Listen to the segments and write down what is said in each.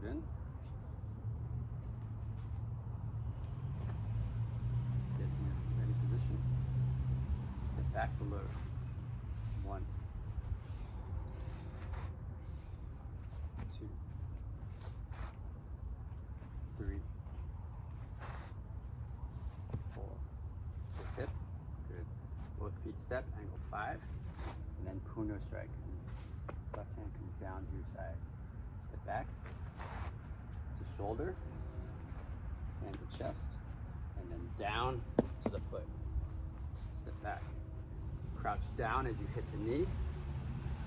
in. Get in your ready position. Step back to load. 1, 2, 3, 4. Hip. Good. Both feet step, angle 5, and then puno strike. Left hand comes down to your side. Step back to shoulder, hand to chest, and then down to the foot. Step back. Crouch down as you hit the knee,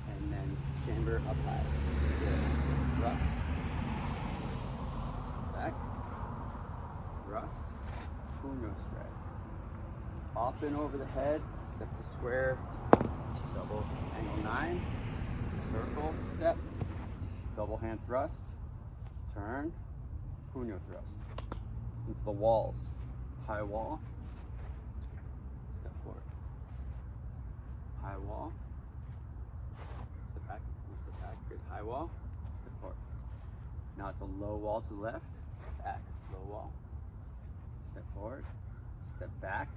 and then chamber up high. Good. Thrust. Step back. Thrust. Puno strike. Up and over the head. Step to square. Double angle 9. Circle step. Double hand thrust. Turn. Puno thrust. Into the walls. High wall. Step forward. High wall. Step back. Step back. Good. High wall. Step forward. Now it's a low wall to the left. Step back. Low wall. Step forward. Step back.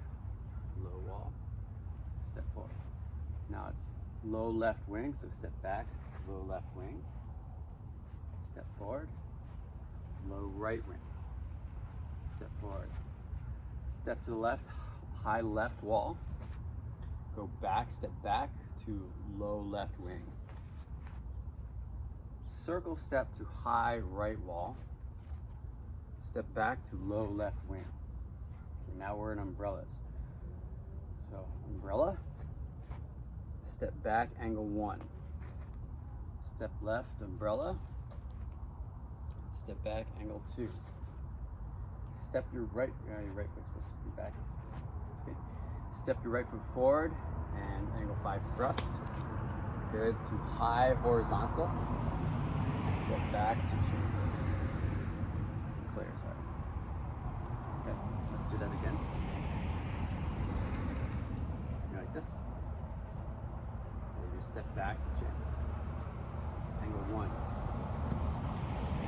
Low wall. Step forward. Now it's low left wing, so step back. Low left wing. Step forward. Low right wing. Step forward. Step to the left. High left wall. Go back, step back to low left wing. Circle step to high right wall. Step back to low left wing. Okay, now we're in umbrellas. So umbrella, step back, angle 1. Step left, umbrella. Step back, angle 2. Step your right foot's supposed to be back. That's good. Step your right foot forward and angle 5 thrust. Good. To high horizontal. Step back to chamber. Clear, sorry. Okay, let's do that again. You like this? Okay, you step back to chamber. Angle 1.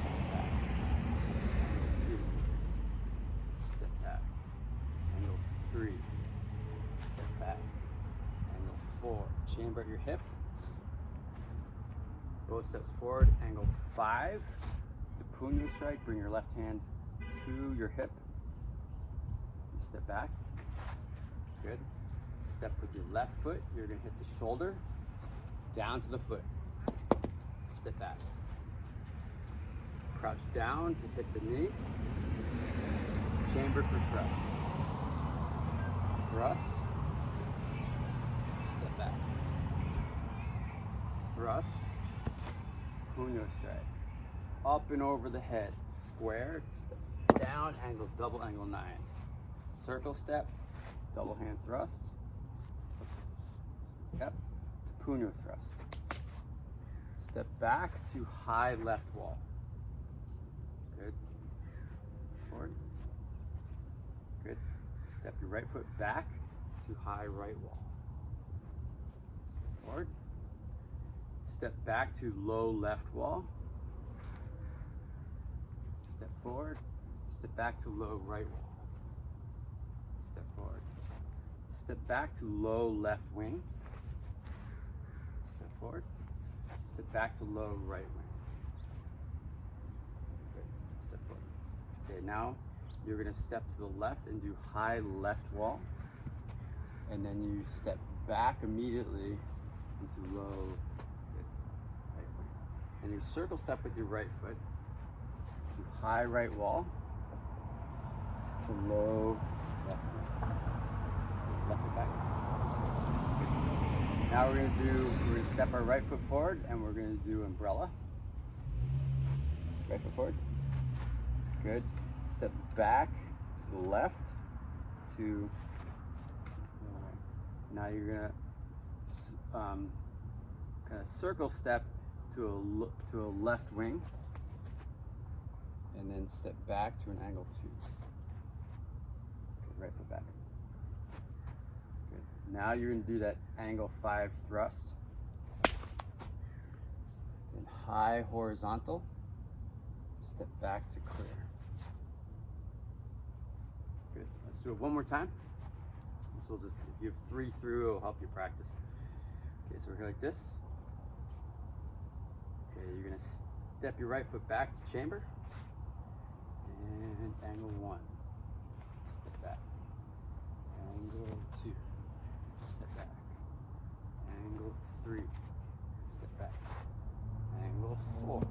Step back. Angle 2. Step back. Angle 3. Step back. Angle 4. Chamber at your hip. Both steps forward. Angle 5. To puno strike, bring your left hand to your hip. You step back. Good. Step with your left foot. You're going to hit the shoulder. Down to the foot. Step back. Crouch down to hit the knee. Chamber for thrust. Thrust. Step back. Thrust. Puno strike. Up and over the head. Square. Step down. Angle. Double angle 9. Circle step. Double hand thrust. Yep. To puno thrust. Step back to high left wall. Good. Forward. Good. Step your right foot back to high right wall. Step forward. Step back to low left wall. Step forward. Step back to low right wall. Step forward. Step back to low left wing. Step forward. Step back to low right wing. Good. Step forward. Okay, now you're going to step to the left and do high left wall. And then you step back immediately into low right wing. And you circle step with your right foot to high right wall to low left wing. Left foot back. Now we're going to step our right foot forward and we're going to do umbrella. Right foot forward. Good. Step back to the left to, now you're going to kind of circle step to a left wing and then step back to an angle 2. Good. Right foot back. Now you're going to do that angle 5 thrust. Then high horizontal. Step back to clear. Good. Let's do it one more time. So we'll just, if you have 3 through, it'll help you practice. Okay, so we're here like this. Okay, you're gonna step your right foot back to chamber. And angle 1. Step back. Angle 2. Step back. Angle 3. Step back. Angle 4.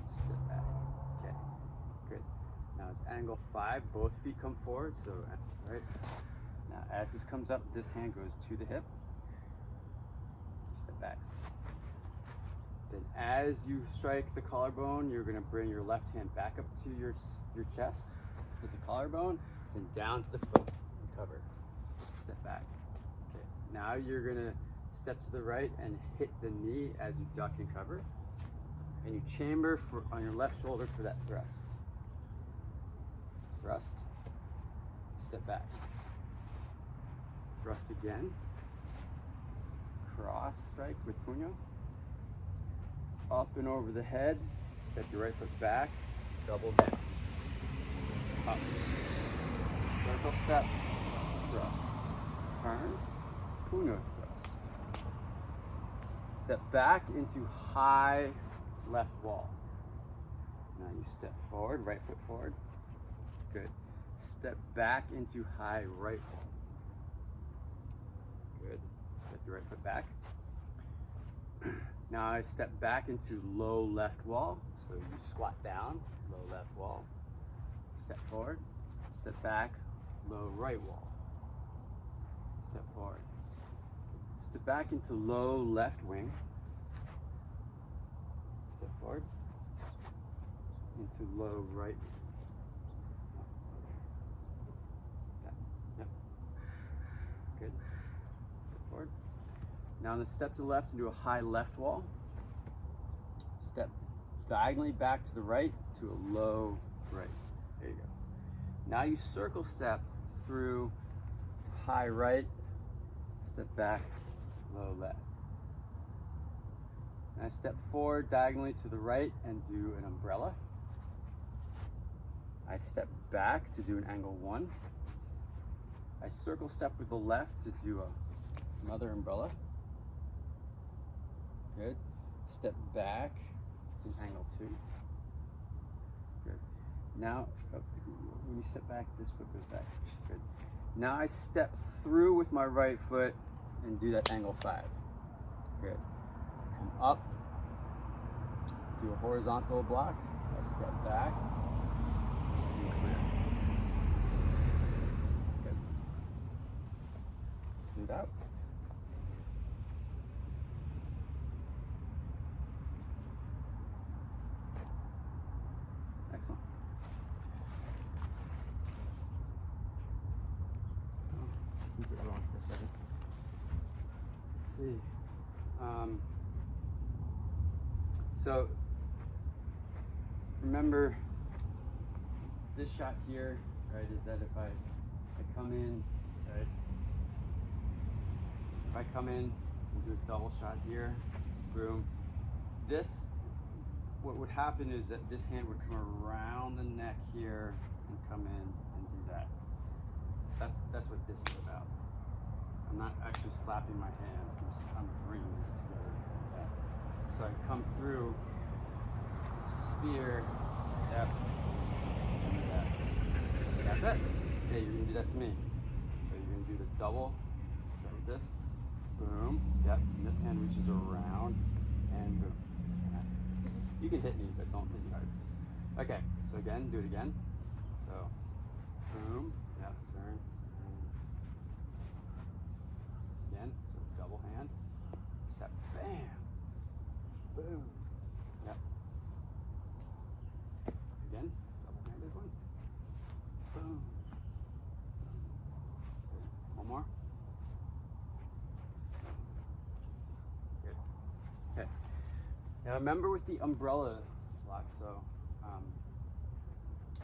Step back. Okay, good. Now it's angle 5. Both feet come forward, so right. Now as this comes up, this hand goes to the hip. Step back. Then as you strike the collarbone, you're gonna bring your left hand back up to your chest, hit the collarbone, then down to the foot and cover. Step back. Okay. Now you're gonna step to the right and hit the knee as you duck and cover. And you chamber on your left shoulder for that thrust. Thrust. Step back. Thrust again. Cross strike with puño. Up and over the head. Step your right foot back. Double down. Up. Circle step. Thrust. Turn. Puño thrust. Step back into high left wall. Now you step forward, right foot forward. Good. Step back into high right wall. Good. Step your right foot back. Now I step back into low left wall. So you squat down, low left wall. Step forward, step back, low right wall. Step forward. Step back into low left wing. Step forward. Into low right. Yep. Good. Step forward. Now I'm going to step to the left and do a high left wall. Step diagonally back to the right to a low right. There you go. Now you circle step through high right, step back, low left. And I step forward diagonally to the right and do an umbrella. I step back to do an angle 1. I circle step with the left to do another umbrella. Good. Step back to an angle 2. Good. Now, when you step back, this foot goes back. Good. Now I step through with my right foot and do that angle 5. Good. Come up, do a horizontal block. I step back, and clear. Good. Smooth out. Excellent. Keep it rolling for a second. Let's see. So remember this shot here, right? Is that if I come in, right? If I come in and do a double shot here, boom. This, what would happen is that this hand would come around the neck here and come in and do that. That's what this is about. I'm not actually slapping my hand. I'm bringing this together. Like that. So I come through, spear, step, and do that. That's it. Okay, you're gonna do that to me. So you're gonna do the double. Start with this. Boom. Yep. And this hand reaches around and boom. You can hit me, but don't hit me hard. Okay, so again, do it again. So, boom, yep, turn. Again, so double hand. Step, bam, boom, yep. Again, double handed one. Boom. Good. One more. Good. Okay. Now remember with the umbrella block, so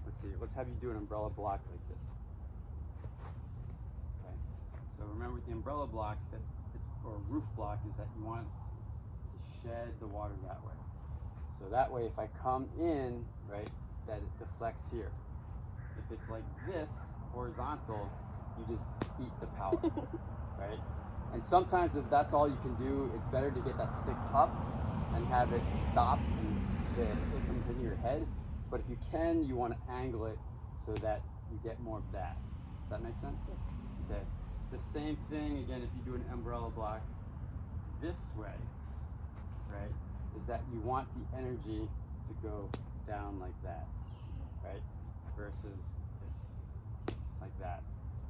let's see, let's have you do an umbrella block like this. Okay, so remember with the umbrella block, or roof block, is that you want to shed the water that way. So that way, if I come in, right, that it deflects here. If it's like this, horizontal, you just eat the power, right? And sometimes if that's all you can do, it's better to get that stick up and have it stop and it from hitting your head. But if you can, you want to angle it so that you get more of that. Does that make sense? Okay. The same thing, again, if you do an umbrella block this way, right, is that you want the energy to go down like that, right, versus like that.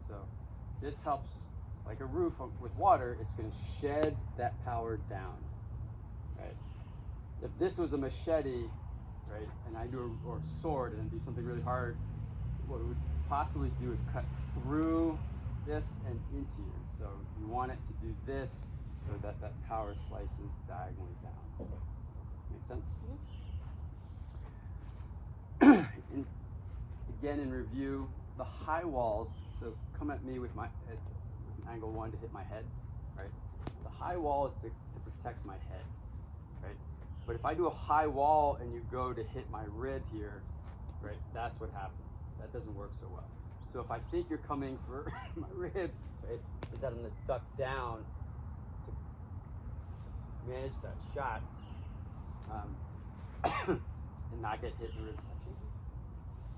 So this helps, like a roof with water, it's going to shed that power down, right? If this was a machete, right, and I do or a sword and do something really hard, what it would possibly do is cut through this and into you. So you want it to do this so that that power slices diagonally down. Make sense? Again, in review, the high walls, so come at me with my with an angle 1 to hit my head, right? The high wall is to protect my head, right? But if I do a high wall and you go to hit my rib here, right, that's what happens. That doesn't work so well. So if I think you're coming for my rib, right, is that I'm gonna duck down to manage that shot and not get hit in the rib section.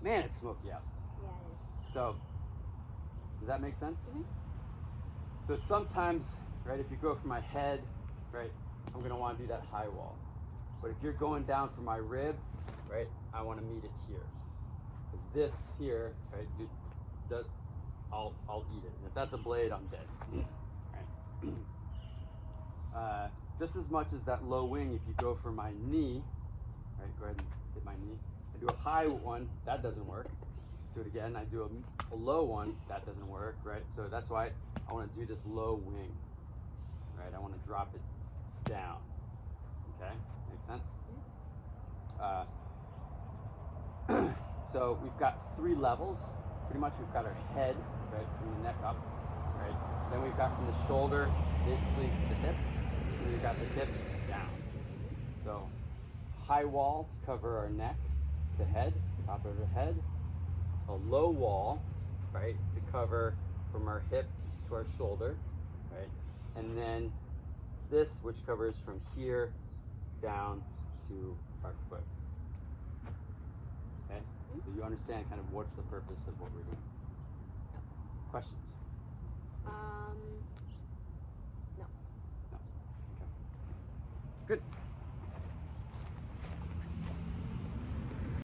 Man, it's smoky out. Yeah, it is. So, does that make sense? Mm-hmm. So sometimes, right, if you go for my head, right, I'm gonna want to do that high wall. But if you're going down for my rib, right, I want to meet it here. Because this here, right, I'll eat it. And if that's a blade, I'm dead. Right? Just as much as that low wing, if you go for my knee, right, go ahead and hit my knee. I do a high one, that doesn't work. Do it again, I do a low one, that doesn't work, right? So that's why I want to do this low wing, right? I want to drop it down, okay? Makes sense? So we've got 3 levels. Pretty much we've got our head, right, from the neck up, right? Then we've got from the shoulder, basically to the hips, and then we've got the hips down. So high wall to cover our neck to head, top of our head. A low wall, right, to cover from our hip to our shoulder, right? And then this, which covers from here down to our foot. Okay? So you understand kind of what's the purpose of what we're doing. Questions? No. No. Okay. Good.